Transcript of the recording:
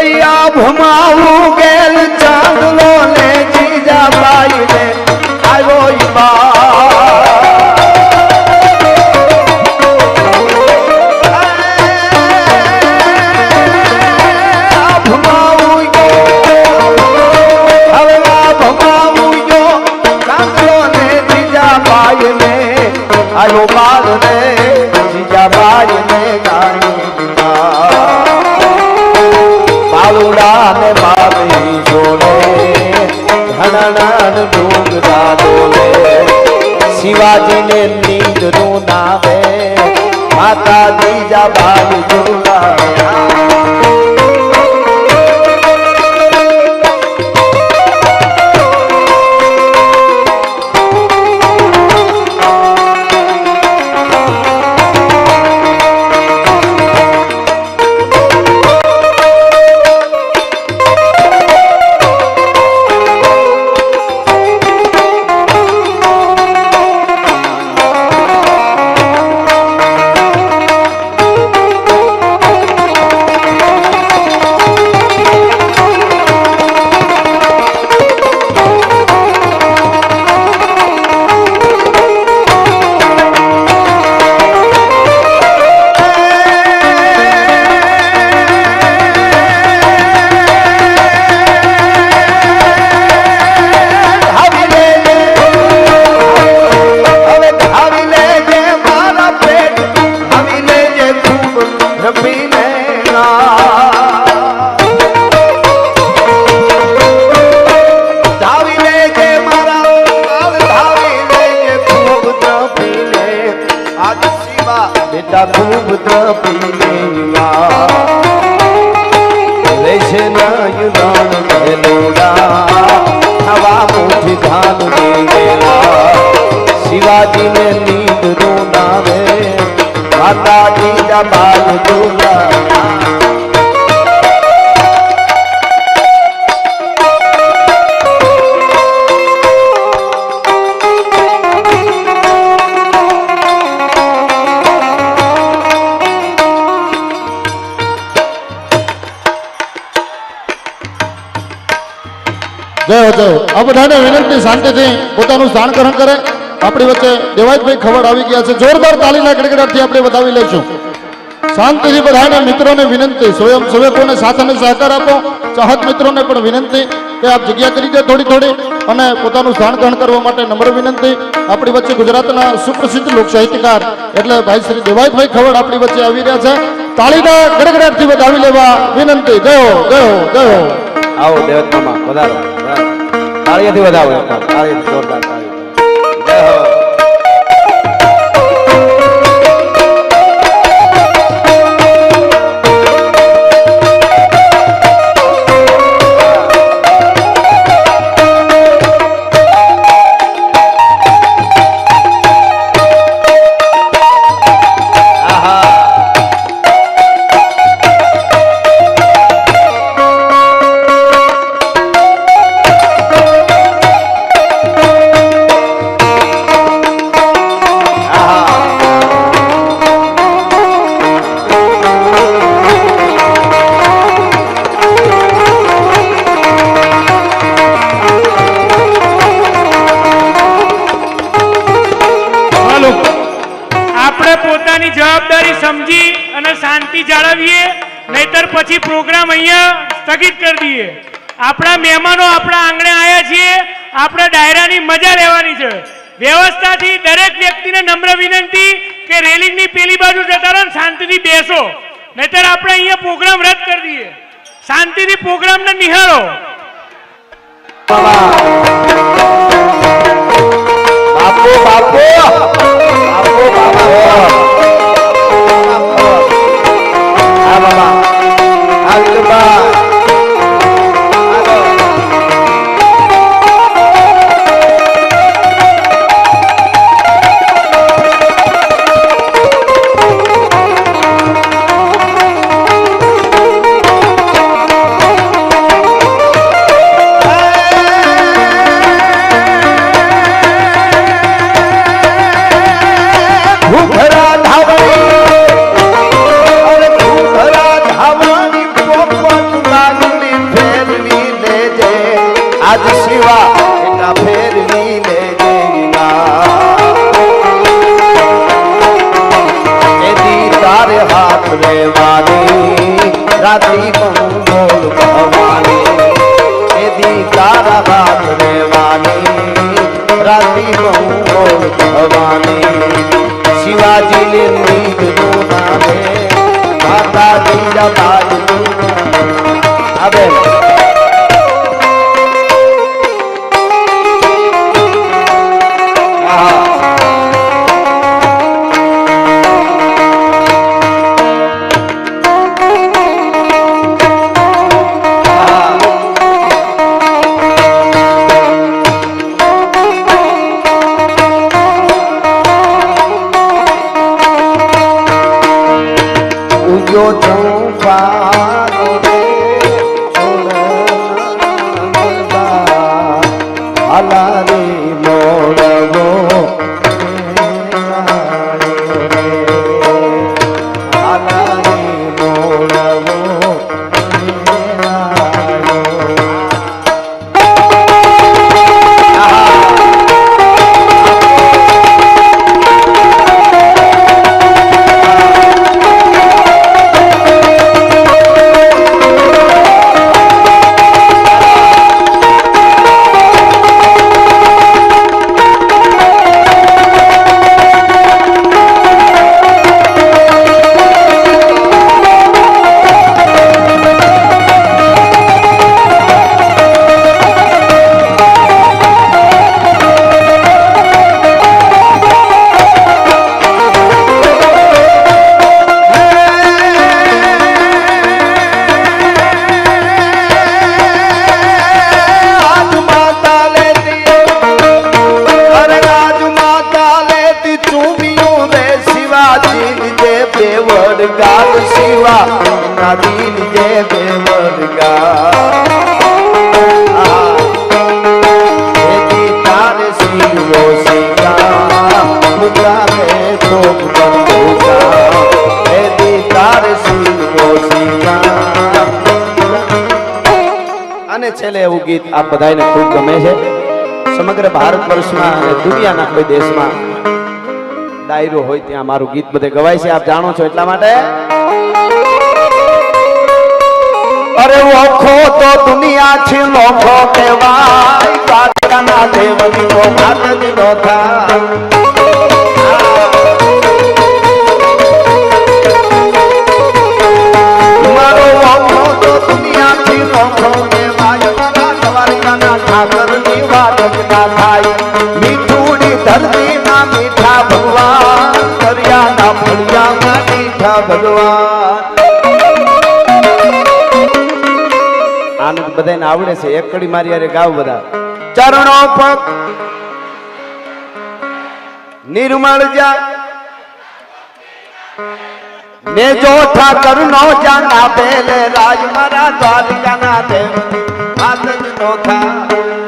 કૈયા ભમાવું ગેલ ચાંદલો ને જીજા બાઈ ને આવ્યો આયો બાલ ને જીજા બાઈ ને ગાણી બાલુડા ને બાબી જોલે ઘણણ ડુંગરા ડોલે શિવાજી ને નીંદ નું નામે માતા જીજા બાઈ જોલા ખૂબ તપીલા લેશે નયન મેલોડા હવા મુઠી ધાન દેલા શિવાજી ને નીંદ નું નામે માતા જીજા બાઈ જોલા જય જય આ બધાને વિનંતી શાંતિથી પોતાનું સ્થાન ગ્રહણ કરે આપણી વચ્ચે દેવાયતભાઈ ખવડ આવી ગયા છે જોરદાર તાલીના ગડગડાટથી આપણે વધાવી લઈશું શાંતિથી બધાને મિત્રોને વિનંતી સ્વયંસેવકોને સાથ અને સહકાર આપો ચાહક મિત્રોને પણ વિનંતી કે આપ જગ્યા કરી દે થોડી થોડી અને પોતાનું સ્થાન ગ્રહણ કરવા માટે નમ્ર વિનંતી આપણી વચ્ચે ગુજરાતના સુપ્રસિદ્ધ લોક સાહિત્યકાર એટલે ભાઈ શ્રી દેવાયતભાઈ ખવડ આપણી વચ્ચે આવી રહ્યા છે તાળીના ગડગડાટથી વધાવી લેવા વિનંતી ગયો ગયો ગયો આવો દેવત મામા વધારો તાળીથી વધાવો તાળીથી જોરદાર તાળી જય હો जवाबदारी समझी અને શાંતિ જાળવીએ નહીતર પછી પ્રોગ્રામ અહીંયા સ્થગિત કરી દઈએ આપણા મહેમાનો આપણા આંગણે આવ્યા છીએ આપણે ડાયરાની મજા લેવાની છે વ્યવસ્થાથી દરેક વ્યક્તિને નમ્ર વિનંતી કે રેલિંગની પેલી બાજુ જતા રહો શાંતિથી બેસો નહીતર આપણે અહીંયા પ્રોગ્રામ રદ કરી દઈએ શાંતિથી પ્રોગ્રામને નિહાળો બાપુ બાપુ બાપુ બાપુ ભૂખરા રાતી મંગોલ ભવાની એદી તારા બાપ રેવાની રાતી મંગોલ ભવાની શિવાજી ને નીત નું નામે માતાજી જપાય આવે ઉજો ચંપાનો હાલા રે મોડવો હાલા રે મોડવો ગાલ શિવા નદીન જે બેવરગા તારે શિવો શિવા મુદ્રામે ધોક બંધુકા તારે શિવો શિવા. અને છેલ્લે એવું ગીત આપ બધાને ખૂબ ગમે છે. સમગ્ર ભારત વર્ષમાં અને દુનિયાના કોઈ દેશમાં ડાયરો હોય ત્યાં મારું ગીત બધે ગવાય છે, આપ જાણો છો એટલા માટે. અરે ઓખો તો દુનિયા છે લોખો કહેવાય કાકાના દેવની તો માતની નો થાય. મારો ઓખો તો દુનિયા છે લોખો કહેવાય દ્વારકાના ઠાકરની વાત જ ના થાય. મીઠુડી ધરતી ના મીઠા ભગવાન દરિયાના ફળિયામાં મીઠા ભગવાન. આનંદ બધાને આવડે છે, એક કડી મારી અરે ગાવ બધા. ચરણો પગ નિર્મળ જા ને જો ઠાકર નો જાના પેલે રાજ મારા દ્વારકાના દેવ હાથ જ નો થા.